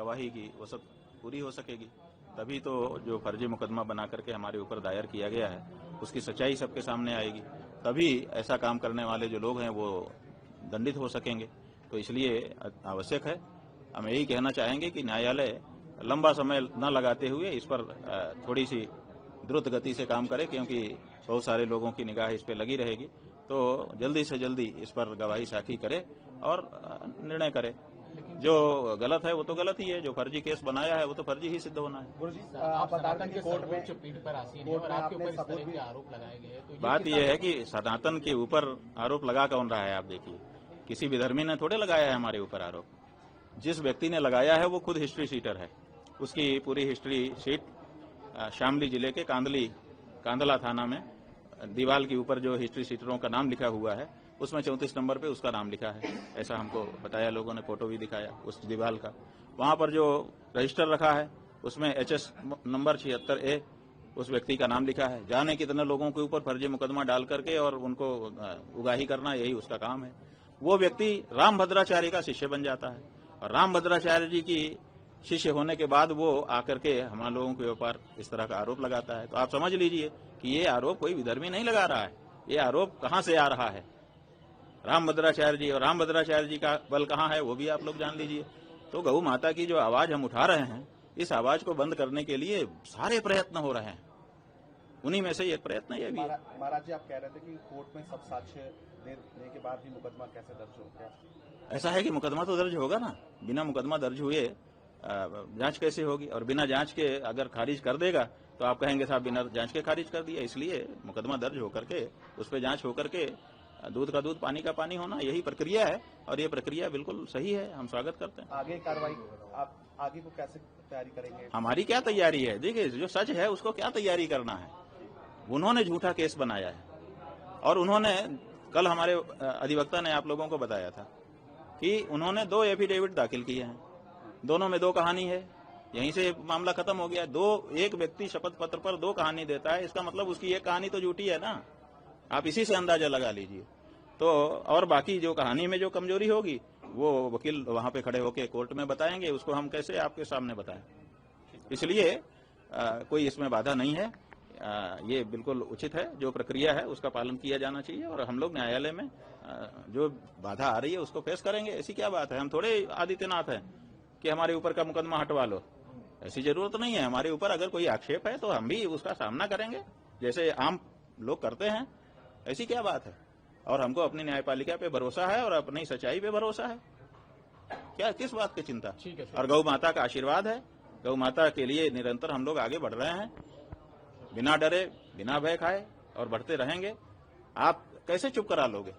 गवाही की वसत पूरी हो सकेगी। तभी तो जो फर्जी मुकदमा बना करके हमारे ऊपर दायर किया गया है उसकी सच्चाई सबके सामने आएगी। तभी ऐसा काम करने वाले जो लोग हैं वो दंडित हो सकेंगे। तो इसलिए आवश्यक है, हम यही कहना चाहेंगे कि न्यायालय लंबा समय न लगाते हुए इस पर थोड़ी सी द्रुत गति से काम करे, क्योंकि बहुत सारे लोगों की निगाह इस पर लगी रहेगी। तो जल्दी से जल्दी इस पर गवाही साखी करे और निर्णय करे। जो गलत है वो तो गलत ही है, जो फर्जी केस बनाया है वो तो फर्जी ही सिद्ध होना है। गुरुजी, आप बता दें कि कोर्ट में पीठ पर आसीन है और आपके ऊपर इस तरह के आरोप लगाए गए हैं, तो बात यह है कि सनातन के ऊपर आरोप लगा कौन रहा है? आप देखिए, किसी विधर्मी ने थोड़े लगाया है हमारे ऊपर आरोप। जिस व्यक्ति ने लगाया है वो खुद हिस्ट्री शीटर है। उसकी पूरी हिस्ट्री शीट शामली जिले के कांदला थाना में दीवाल के ऊपर जो हिस्ट्री शीटरों का नाम लिखा हुआ है उसमें 34 नंबर पे उसका नाम लिखा है। ऐसा हमको बताया लोगों ने, फोटो भी दिखाया उस दीवाल का। वहां पर जो रजिस्टर रखा है उसमें HS नंबर 76A उस व्यक्ति का नाम लिखा है। जाने कितने लोगों के ऊपर फर्जी मुकदमा डाल करके और उनको उगाही करना, यही उसका काम है। वो व्यक्ति रामभद्राचार्य का शिष्य बन जाता है और रामभद्राचार्य जी की शिष्य होने के बाद वो आकर के हम लोगों के ऊपर इस तरह का आरोप लगाता है। तो आप समझ लीजिए कि ये आरोप कोई विधर्मी नहीं लगा रहा है। ये आरोप कहां से आ रहा है? रामभद्राचार्य जी, और रामभद्राचार्य जी का बल कहां है वो भी आप लोग जान लीजिए। तो गौ माता की जो आवाज हम उठा रहे हैं, इस आवाज को बंद करने के लिए सारे प्रयत्न हो रहे हैं। उन्हीं में से एक प्रयत्न ये भी है। महाराज जी, आप कह रहे थे कि कोर्ट में सब साक्ष्य देने के बाद भी मुकदमा कैसे दर्ज हो गया? ऐसा है कि मुकदमा तो दर्ज होगा ना। बिना मुकदमा दर्ज हुए जांच कैसे होगी? और बिना जांच के अगर खारिज कर देगा तो आप कहेंगे साहब बिना जांच के खारिज कर दिया। इसलिए मुकदमा दर्ज होकर के उस पर जांच होकर के दूध का दूध पानी का पानी होना, यही प्रक्रिया है। और ये प्रक्रिया बिल्कुल सही है, हम स्वागत करते हैं। आगे कार्रवाई आप आगे को कैसे तैयारी करेंगे? हमारी क्या तैयारी है? देखिए, जो सच है उसको क्या तैयारी करना है। उन्होंने झूठा केस बनाया है और उन्होंने कल हमारे अधिवक्ता ने आप लोगों को बताया था कि उन्होंने 2 एफिडेविट दाखिल किए हैं। दोनों में 2 कहानी है। यहीं से मामला खत्म हो गया। एक व्यक्ति शपथ पत्र पर 2 कहानी देता है, इसका मतलब उसकी एक कहानी तो झूठी है ना। आप इसी से अंदाजा लगा लीजिए। तो और बाकी जो कहानी में जो कमजोरी होगी वो वकील वहां पे खड़े होकर कोर्ट में बताएंगे। उसको हम कैसे आपके सामने बताएं? इसलिए कोई इसमें बाधा नहीं है। ये बिल्कुल उचित है। जो प्रक्रिया है उसका पालन किया जाना चाहिए और हम लोग न्यायालय में जो बाधा आ रही है उसको फेस करेंगे। ऐसी क्या बात है? हम थोड़े आदित्यनाथ हैं कि हमारे ऊपर का मुकदमा हटवा लो। ऐसी जरूरत नहीं है। हमारे ऊपर अगर कोई आक्षेप है तो हम भी उसका सामना करेंगे जैसे आम लोग करते हैं। ऐसी क्या बात है? और हमको अपनी न्यायपालिका पे भरोसा है और अपनी सच्चाई पे भरोसा है। क्या किस बात की चिंता? और गौ माता का आशीर्वाद है। गौ माता के लिए निरंतर हम लोग आगे बढ़ रहे हैं, बिना डरे बिना भय खाए, और बढ़ते रहेंगे। आप कैसे चुप करा लोगे?